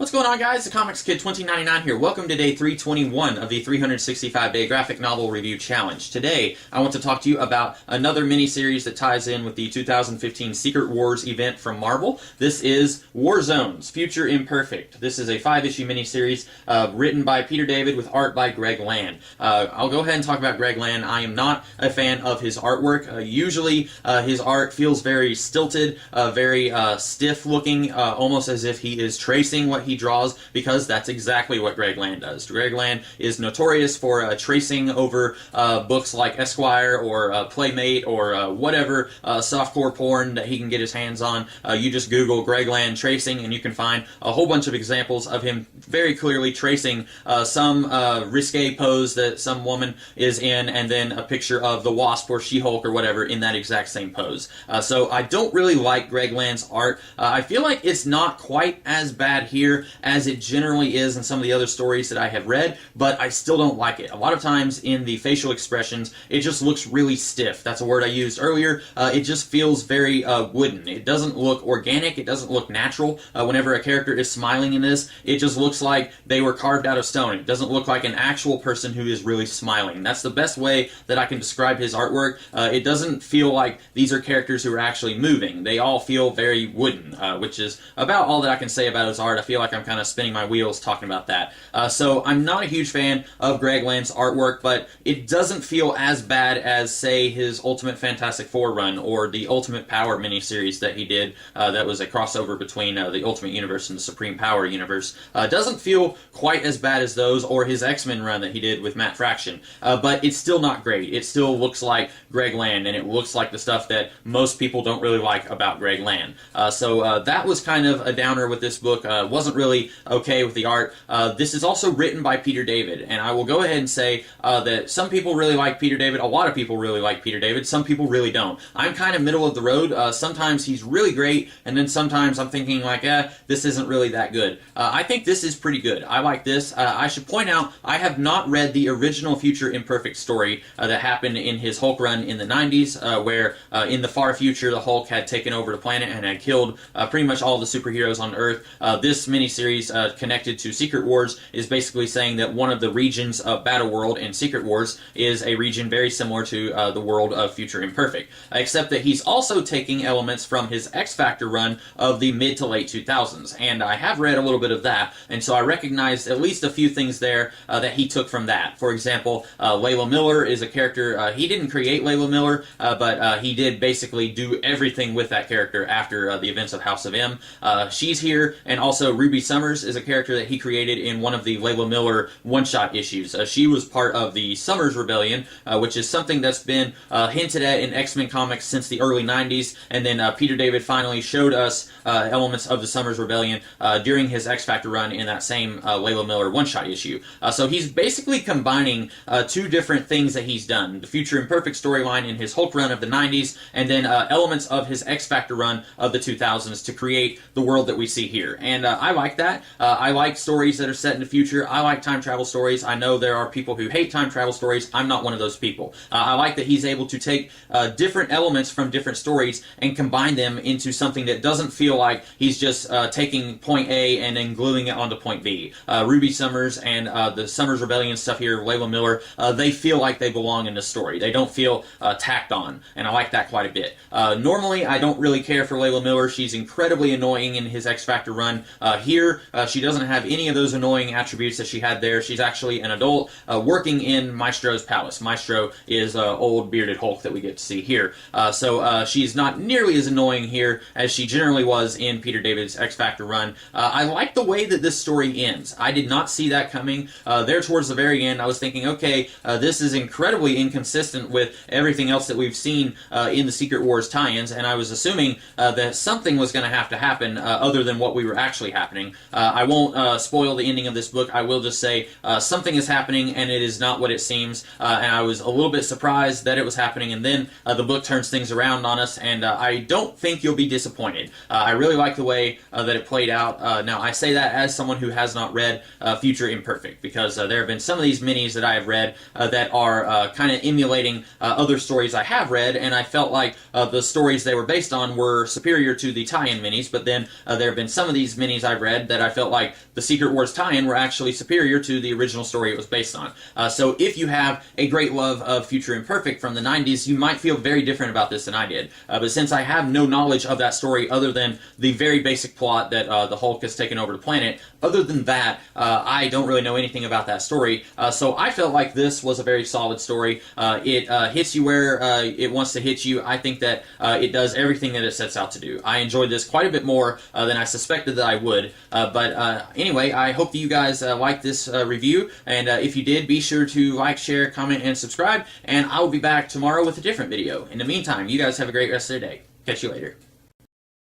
What's going on, guys? The Comics Kid 2099 here. Welcome to day 321 of the 365-day graphic novel review challenge. Today, I want to talk to you about another miniseries that ties in with the 2015 Secret Wars event from Marvel. This is War Zones: Future Imperfect. This is a 5-issue miniseries written by Peter David with art by Greg Land. I'll go ahead and talk about Greg Land. I am not a fan of his artwork. Usually, his art feels very stilted, very stiff-looking, almost as if he is tracing what he draws, because that's exactly what Greg Land does. Greg Land is notorious for tracing over books like Esquire or Playmate or whatever softcore porn that he can get his hands on. You just Google Greg Land tracing and you can find a whole bunch of examples of him very clearly tracing some risque pose that some woman is in, and then a picture of the Wasp or She-Hulk or whatever in that exact same pose. So I don't really like Greg Land's art. I feel like it's not quite as bad here as it generally is in some of the other stories that I have read, but I still don't like it. A lot of times in the facial expressions, it just looks really stiff. That's a word I used earlier. It just feels very wooden. It doesn't look organic. It doesn't look natural. Whenever a character is smiling in this, it just looks like they were carved out of stone. It doesn't look like an actual person who is really smiling. That's the best way that I can describe his artwork. It doesn't feel like these are characters who are actually moving. They all feel very wooden, which is about all that I can say about his art. I feel like I'm kind of spinning my wheels talking about that. So I'm not a huge fan of Greg Land's artwork, but it doesn't feel as bad as, say, his Ultimate Fantastic Four run or the Ultimate Power miniseries that he did that was a crossover between the Ultimate Universe and the Supreme Power Universe. Doesn't feel quite as bad as those, or his X-Men run that he did with Matt Fraction. But it's still not great. It still looks like Greg Land, and it looks like the stuff that most people don't really like about Greg Land. So that was kind of a downer with this book. Wasn't really okay with the art. This is also written by Peter David, and I will go ahead and say that some people really like Peter David. A lot of people really like Peter David. Some people really don't. I'm kind of middle of the road. Sometimes he's really great, and then sometimes I'm thinking like, this isn't really that good. I think this is pretty good. I like this. I should point out, I have not read the original Future Imperfect story that happened in his Hulk run in the 90s, where in the far future the Hulk had taken over the planet and had killed pretty much all the superheroes on Earth. This miniseries connected to Secret Wars is basically saying that one of the regions of Battleworld in Secret Wars is a region very similar to the world of Future Imperfect, except that he's also taking elements from his X Factor run of the mid to late 2000s, and I have read a little bit of that, and so I recognized at least a few things there that he took from that. For example, Layla Miller is a character, he didn't create Layla Miller, but he did basically do everything with that character after the events of House of M. She's here, and also Ruby Summers is a character that he created in one of the Layla Miller one-shot issues. She was part of the Summers Rebellion, which is something that's been hinted at in X-Men comics since the early 90s, and then Peter David finally showed us elements of the Summers Rebellion during his X-Factor run in that same Layla Miller one-shot issue. So he's basically combining two different things that he's done: the Future Imperfect storyline in his Hulk run of the 90s, and then elements of his X-Factor run of the 2000s to create the world that we see here. And I like that. I like stories that are set in the future. I like time travel stories. I know there are people who hate time travel stories. I'm not one of those people. I like that he's able to take different elements from different stories and combine them into something that doesn't feel like he's just taking point A and then gluing it onto point B. Ruby Summers and the Summers Rebellion stuff here, Layla Miller, they feel like they belong in the story. They don't feel tacked on, and I like that quite a bit. Normally, I don't really care for Layla Miller. She's incredibly annoying in his X-Factor run. Here, she doesn't have any of those annoying attributes that she had there. She's actually an adult working in Maestro's palace. Maestro is old bearded Hulk that we get to see here. So she's not nearly as annoying here as she generally was in Peter David's X-Factor run. I like the way that this story ends. I did not see that coming. There towards the very end, I was thinking, okay, this is incredibly inconsistent with everything else that we've seen in the Secret Wars tie-ins, and I was assuming that something was going to happen other than what we were actually happening. I won't spoil the ending of this book. I will just say something is happening, and it is not what it seems, and I was a little bit surprised that it was happening, and then the book turns things around on us, and I don't think you'll be disappointed. I really like the way that it played out. Now, I say that as someone who has not read Future Imperfect, because there have been some of these minis that I have read that are kind of emulating other stories I have read, and I felt like the stories they were based on were superior to the tie-in minis, but then there have been some of these minis I've read read that I felt like the Secret Wars tie-in were actually superior to the original story it was based on. So if you have a great love of Future Imperfect from the 90s, you might feel very different about this than I did. But since I have no knowledge of that story other than the very basic plot that the Hulk has taken over the planet, other than that, I don't really know anything about that story. So I felt like this was a very solid story. It hits you where it wants to hit you. I think that it does everything that it sets out to do. I enjoyed this quite a bit more than I suspected that I would. But anyway, I hope that you guys liked this review, and if you did, be sure to like, share, comment, and subscribe, and I will be back tomorrow with a different video. In the meantime, you guys have a great rest of the day. Catch you later.